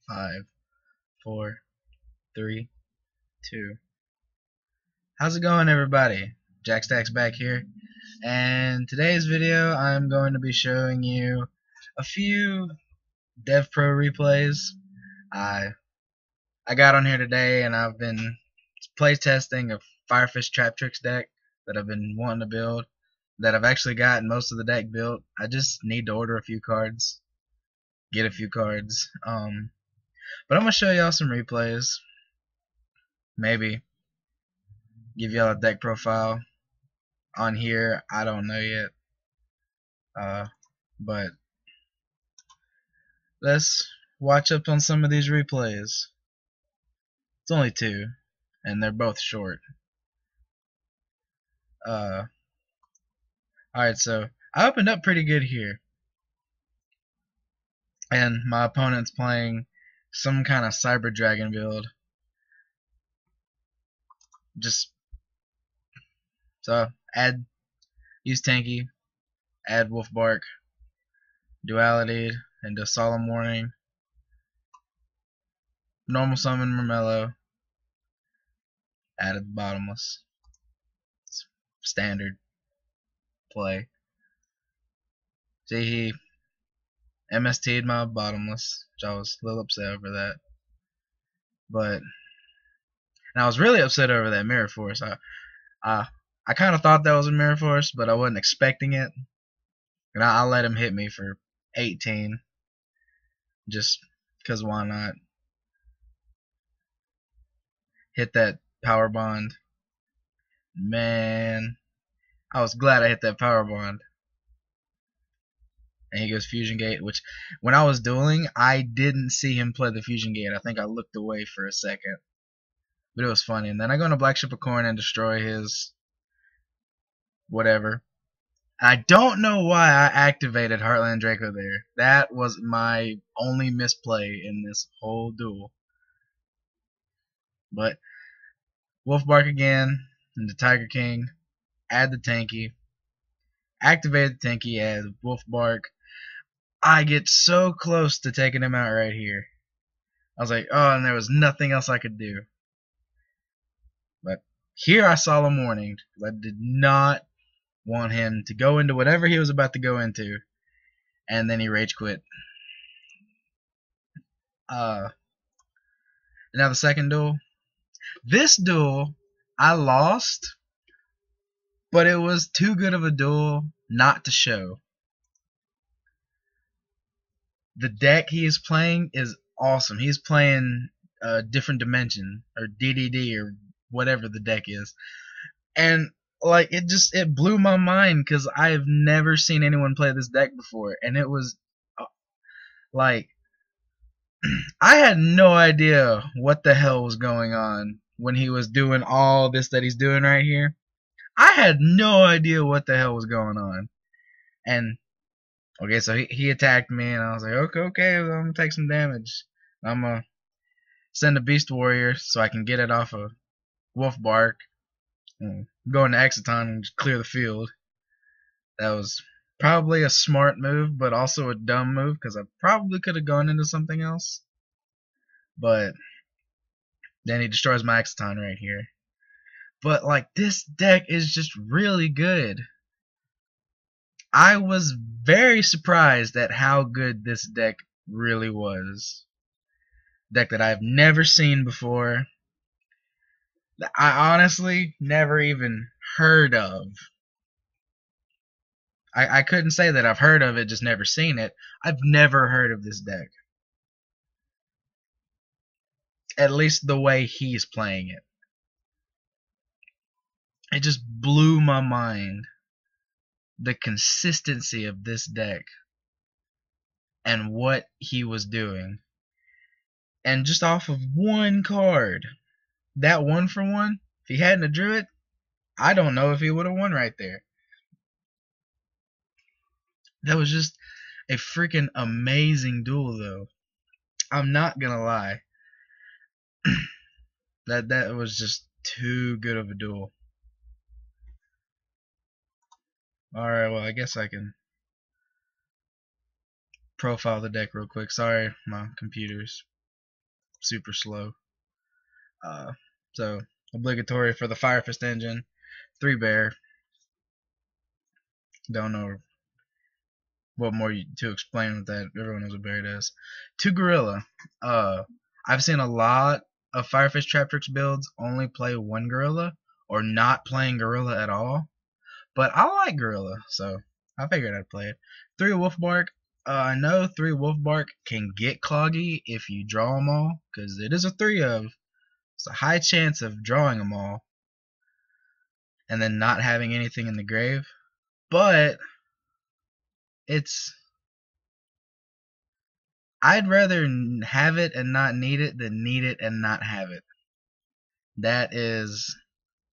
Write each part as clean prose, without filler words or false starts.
5, 4, 3, 2. How's it going, everybody? JackStack's back here, and today's video I'm going to be showing you a few Dev Pro replays. I got on here today and I've been play testing a Firefish Traptrix deck that I've been wanting to build, that I've actually gotten most of the deck built. I just need to order a few cards, get a few cards. But I'm gonna show y'all some replays. Maybe give y'all a deck profile on here. I don't know yet. But let's watch up on some of these replays. It's only 2, and they're both short. Alright, so I opened up pretty good here, and my opponent's playing some kind of Cyber Dragon build. So use Tanky, add Wolf Bark, Duality into Solemn Warning, normal summon Mermello, added Bottomless. It's standard play. See, he MST'd my Bottomless, which I was a little upset over that. And I was really upset over that Mirror Force. I kind of thought that was a Mirror Force, but I wasn't expecting it. And I let him hit me for 18. Just because why not? Hit that Power Bond. Man, I was glad I hit that Power Bond. And he goes Fusion Gate, which when I was dueling, I didn't see him play the Fusion Gate. I think I looked away for a second. But it was funny. And then I go into Black Ship of Corn and destroy his whatever. I don't know why I activated Heartland Draco there. That was my only misplay in this whole duel. But Wolf Bark again into Tiger King. Add the Tanky. Activate the Tanky, add Wolf Bark. I get so close to taking him out right here. I was like, oh, and there was nothing else I could do. But here I Solemn Warninged. I did not want him to go into whatever he was about to go into. And then he rage quit. Now the second duel. This duel, I lost, but it was too good of a duel not to show. The deck he is playing is awesome. He's playing Different Dimension, or DDD, or whatever the deck is. And like it blew my mind because I have never seen anyone play this deck before, and it was like I had no idea what the hell was going on when he was doing all this that he's doing right here. I had no idea what the hell was going on. And okay, so he attacked me, and I was like, okay, I'm gonna take some damage. I'm gonna send a Beast Warrior so I can get it off of Wolf Bark. Go into Exciton and just clear the field. That was probably a smart move, but also a dumb move because I probably could have gone into something else. But then he destroys my Exciton right here. But like, this deck is just really good. I was very surprised at how good this deck really was. Deck that I've never seen before. I honestly never even heard of. I couldn't say that I've heard of it, just never seen it. I've never heard of this deck. At least the way he's playing it. It just blew my mind. The consistency of this deck and what he was doing. And just off of one card, that 1-for-1, if he hadn't drew it, I don't know if he would have won right there. That was just a freaking amazing duel, though. I'm not gonna lie. that was just too good of a duel. Alright, well, I guess I can profile the deck real quick. Sorry, my computer's super slow. So obligatory for the Fire Fist engine. 3 bear. Don't know what more to explain with that. Everyone knows what bear it is. 2 gorilla. I've seen a lot of Firefish Traptrix builds only play 1 gorilla or not playing gorilla at all. But I like gorilla, so I figured I'd play it. 3 Wolfbark. I know 3 Wolfbark can get cloggy if you draw them all, because it is a 3 of. It's a high chance of drawing them all and then not having anything in the grave. But I'd rather have it and not need it than need it and not have it. That is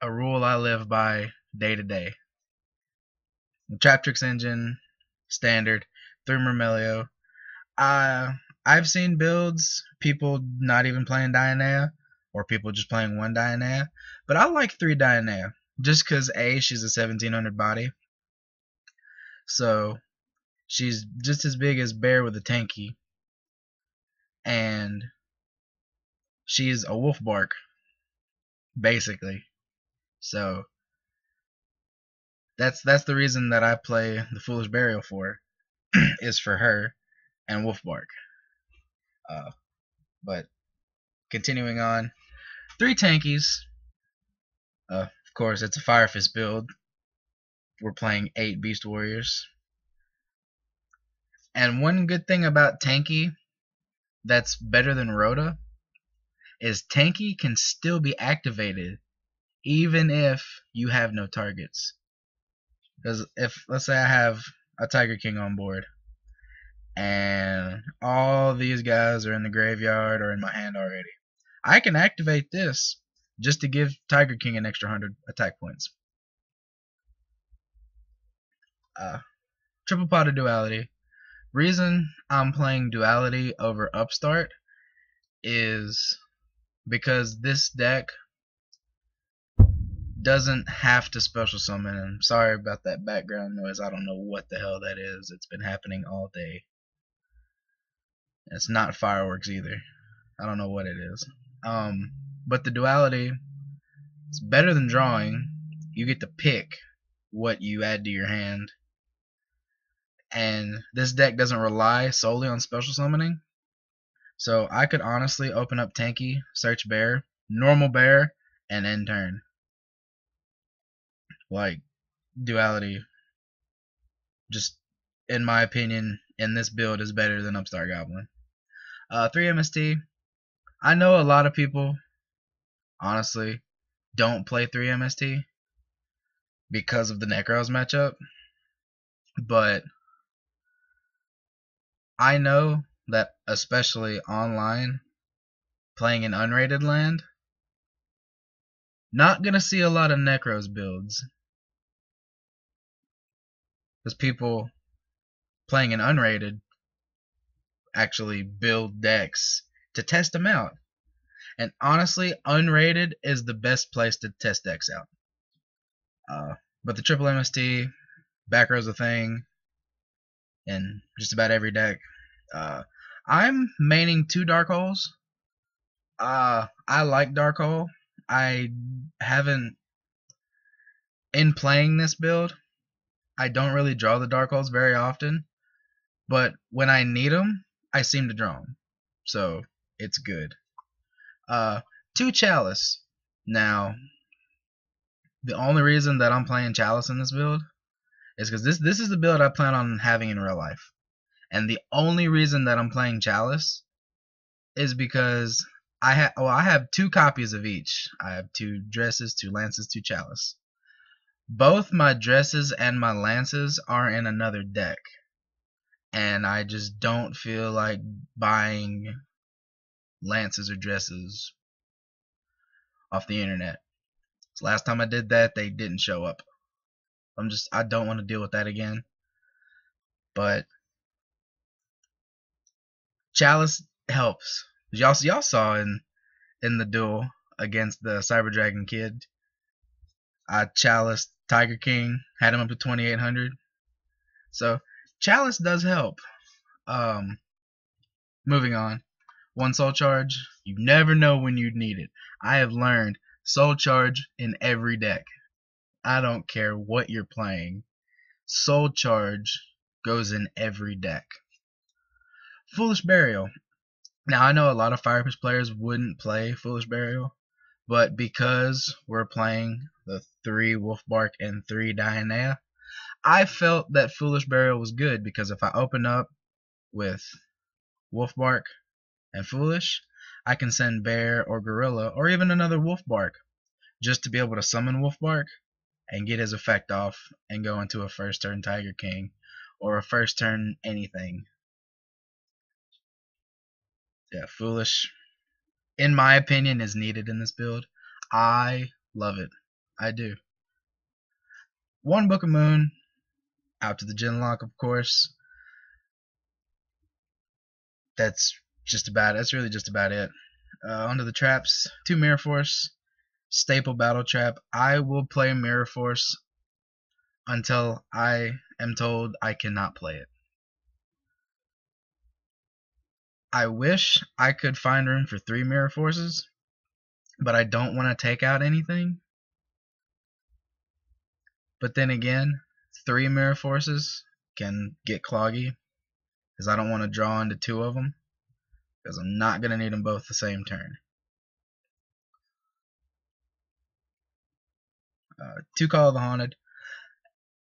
a rule I live by day to day. Traptrix engine, standard, 3 Myrmelio. I've seen builds, people not even playing Dianea, or people just playing 1 Dianea, but I like 3 Dianea, just because A, she's a 1700 body, so she's just as big as Bear with a tanky, and she's a Wolfbark, basically. So that's the reason that I play the Foolish Burial for, is for her and Wolfbark. But continuing on, 3 tankies. Of course, it's a Fire Fist build. We're playing 8 Beast Warriors. And one good thing about tanky that's better than Rhoda is tanky can still be activated even if you have no targets. Because if, let's say I have a Tiger King on board and all these guys are in the graveyard or in my hand already, I can activate this just to give Tiger King an extra 100 attack points. Triple pot of duality. Reason I'm playing duality over upstart is because this deck doesn't have to special summon. And sorry about that background noise. I don't know what the hell that is. It's been happening all day. It's not fireworks either. I don't know what it is. But the duality is better than drawing. You get to pick what you add to your hand. And this deck doesn't rely solely on special summoning. So I could honestly open up tanky, search bear, normal bear, and end turn. Like, duality, just in my opinion, in this build is better than Upstart Goblin. 3 MST. I know a lot of people, honestly, don't play 3 MST because of the Necros matchup, but I know that especially online, playing an unrated land, not gonna see a lot of Necros builds. Because people playing an unrated actually build decks to test them out. And honestly, unrated is the best place to test decks out. But the triple MST, back row's a thing in just about every deck. I'm maining 2 Dark Holes. I like Dark Hole. I haven't, in playing this build, I don't really draw the Dark Holes very often, but when I need them, I seem to draw them. So it's good. 2 Chalice. Now, the only reason that I'm playing Chalice in this build is because this is the build I plan on having in real life. And the only reason that I'm playing Chalice is because I have 2 copies of each. I have 2 dresses, 2 lances, 2 Chalice. Both my dresses and my lances are in another deck, and I just don't feel like buying lances or dresses off the internet. So last time I did that, they didn't show up. I don't want to deal with that again. But Chalice helps. Y'all saw in the duel against the Cyber Dragon Kid, I Chalice Tiger King, had him up to 2800. So Chalice does help. Moving on. 1 Soul Charge. You never know when you'd need it. I have learned Soul Charge in every deck. I don't care what you're playing. Soul Charge goes in every deck. Foolish Burial. Now I know a lot of Fire Pitch players wouldn't play Foolish Burial, but because we're playing the 3 Wolfbark and 3 Dianea, I felt that Foolish Burial was good because if I open up with Wolfbark and Foolish, I can send Bear or Gorilla or even another Wolfbark just to be able to summon Wolfbark and get his effect off and go into a first turn Tiger King or a first turn anything. Yeah, Foolish, in my opinion, is needed in this build. I love it. I do. One Book of Moon, out to the Genlock, of course. That's really just about it. Onto the traps. 2 Mirror Force, staple battle trap. I will play Mirror Force until I am told I cannot play it. I wish I could find room for 3 Mirror Forces, but I don't want to take out anything. But then again, 3 Mirror Forces can get cloggy, because I don't want to draw into 2 of them, because I'm not going to need them both the same turn. 2 Call of the Haunted.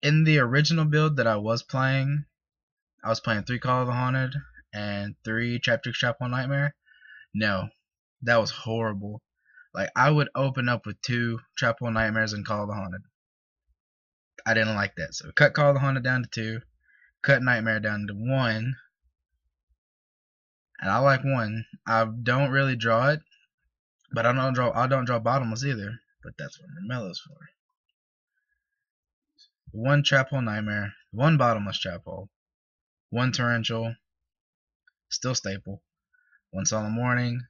In the original build that I was playing 3 Call of the Haunted and 3 Traptrix Duel Nightmare. No, that was horrible. Like, I would open up with 2 Trapple Nightmares and Call of the Haunted. I didn't like that, so cut Call of the Haunted down to 2, cut Nightmare down to 1, and I like 1. I don't really draw it, but I don't draw Bottomless either, but that's what Mermello's for. 1 Trap Hole Nightmare, 1 Bottomless Trap Hole, 1 Torrential, still staple, 1 Solemn Warning.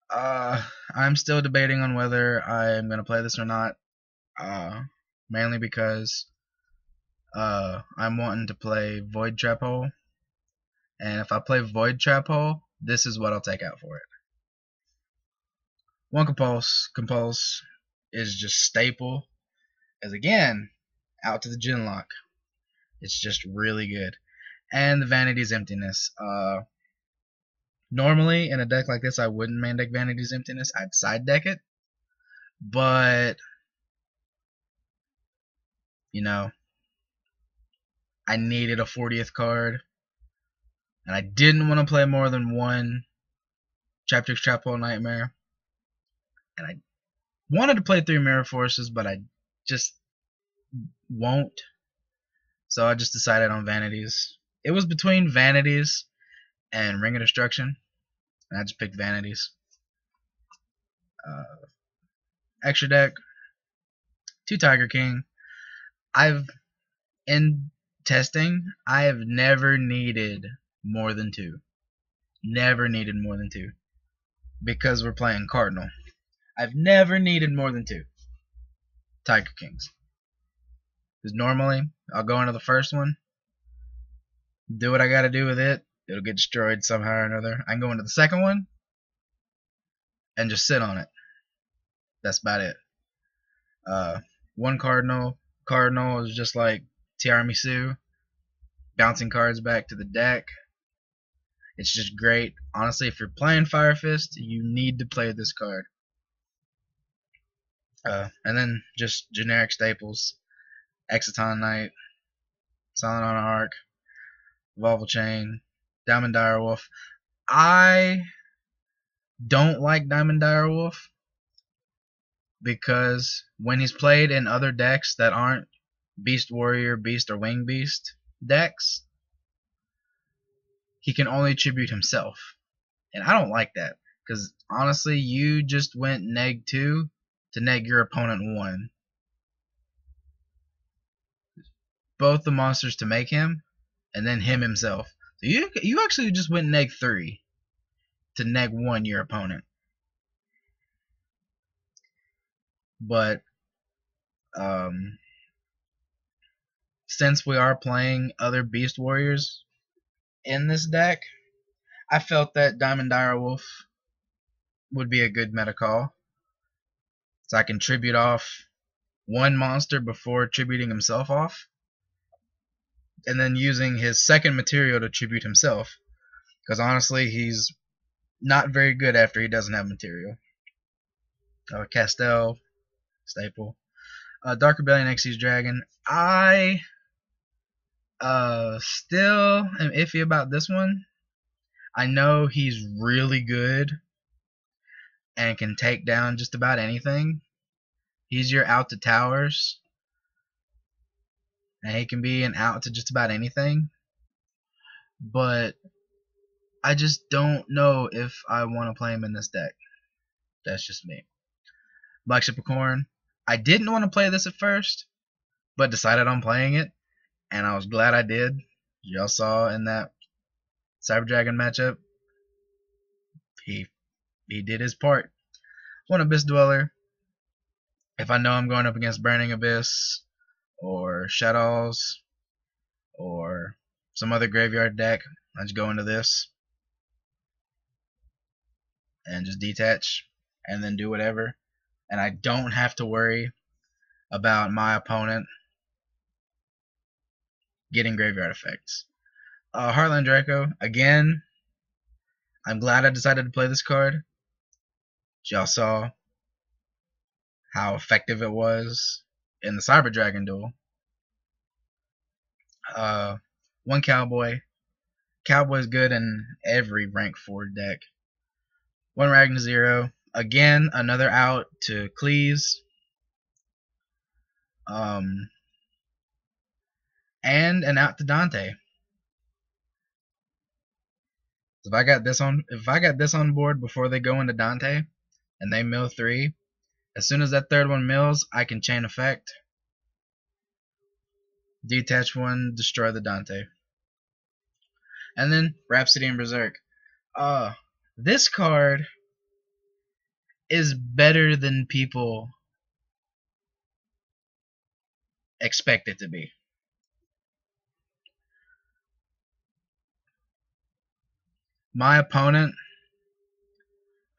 I'm still debating on whether I'm gonna play this or not. Mainly because I'm wanting to play Void Trap Hole, and if I play Void Trap Hole, this is what I'll take out for it. 1 Compulse is just staple, as again, out to the Genlock. It's just really good. And the Vanity's Emptiness. Normally in a deck like this I wouldn't main deck Vanity's Emptiness, I'd side deck it, but you know, I needed a 40th card, and I didn't want to play more than 1 Traptrix Trap Hole Nightmare, and I wanted to play 3 Mirror Forces, but I just won't, so I just decided on Vanities. It was between Vanities and Ring of Destruction, and I just picked Vanities. Extra deck, 2 Tiger King. In testing, I have never needed more than 2. Never needed more than 2. Because we're playing Cardinal. I've never needed more than 2 Tiger Kings. Because normally, I'll go into the first one, do what I gotta do with it, it'll get destroyed somehow or another. I can go into the second one, and just sit on it. That's about it. 1 Cardinal. Cardinal is just like Tiramisu, bouncing cards back to the deck. It's just great. Honestly, if you're playing Fire Fist, you need to play this card. And then just generic staples. Exciton Knight, Silent Honor Arc, Volval Chain, Diamond Direwolf. I don't like Diamond Direwolf because when he's played in other decks that aren't Beast Warrior, Beast, or Wing Beast decks, he can only tribute himself. And I don't like that, because honestly, you just went neg 2 to neg your opponent 1. Both the monsters to make him, and then him himself. So you actually just went neg 3 to neg 1 your opponent. But since we are playing other Beast Warriors in this deck, I felt that Diamond Direwolf would be a good meta call. So I can tribute off one monster before tributing himself off, and then using his second material to tribute himself. Because honestly, he's not very good after he doesn't have material. Castell, staple. Dark Rebellion Xyz Dragon. I still am iffy about this one. I know he's really good and can take down just about anything. He's your out to towers, and he can be an out to just about anything. But I just don't know if I want to play him in this deck. That's just me. Black Ship of Corn. I didn't want to play this at first, but decided on playing it, and I was glad I did. Y'all saw in that Cyber Dragon matchup, he did his part. One Abyss Dweller. If I know I'm going up against Burning Abyss or Shadows or some other graveyard deck, I just go into this and just detach and then do whatever. And I don't have to worry about my opponent getting graveyard effects. Heartland Draco, again, I'm glad I decided to play this card. Y'all saw how effective it was in the Cyber Dragon duel. One Cowboy. Cowboy's good in every rank 4 deck. One Ragnar Zero. Again, another out to Cleese. And an out to Dante. If I got this on board before they go into Dante and they mill 3, as soon as that third one mills, I can chain effect, detach one, destroy the Dante. And then Rhapsody and Berserk. This card is better than people expect it to be. My opponent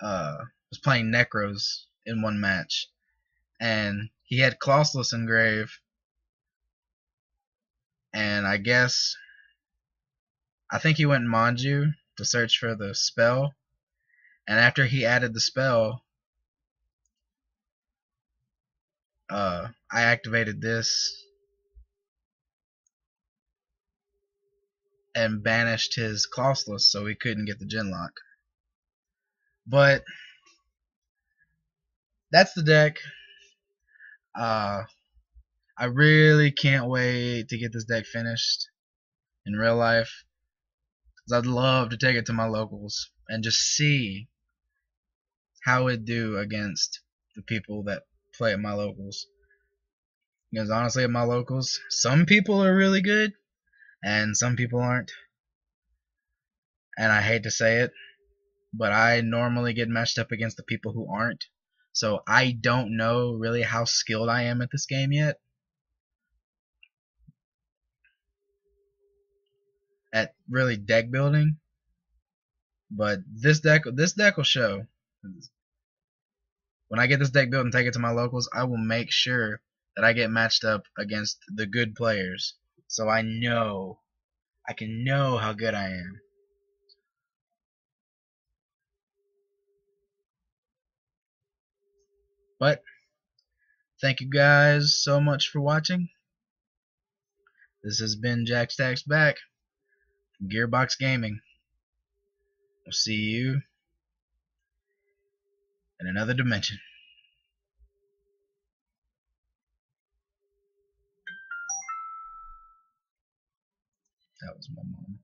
was playing Necros in one match, and he had Colossus Engrave, and I think he went Manju to search for the spell, and after he added the spell, I activated this and banished his Colossus so he couldn't get the Genlock. But that's the deck. I really can't wait to get this deck finished in real life, because I'd love to take it to my locals and just see how it do against the people that play at my locals. Because honestly, at my locals, some people are really good and some people aren't. And I hate to say it, but I normally get matched up against the people who aren't. So I don't know really how skilled I am at this game yet. At really deck building. But this deck will show. When I get this deck built and take it to my locals, I will make sure that I get matched up against the good players, so I can know how good I am. But thank you guys so much for watching. This has been Jack Stacks back from GearBoxGaming. We'll see you in another dimension. That was my mom.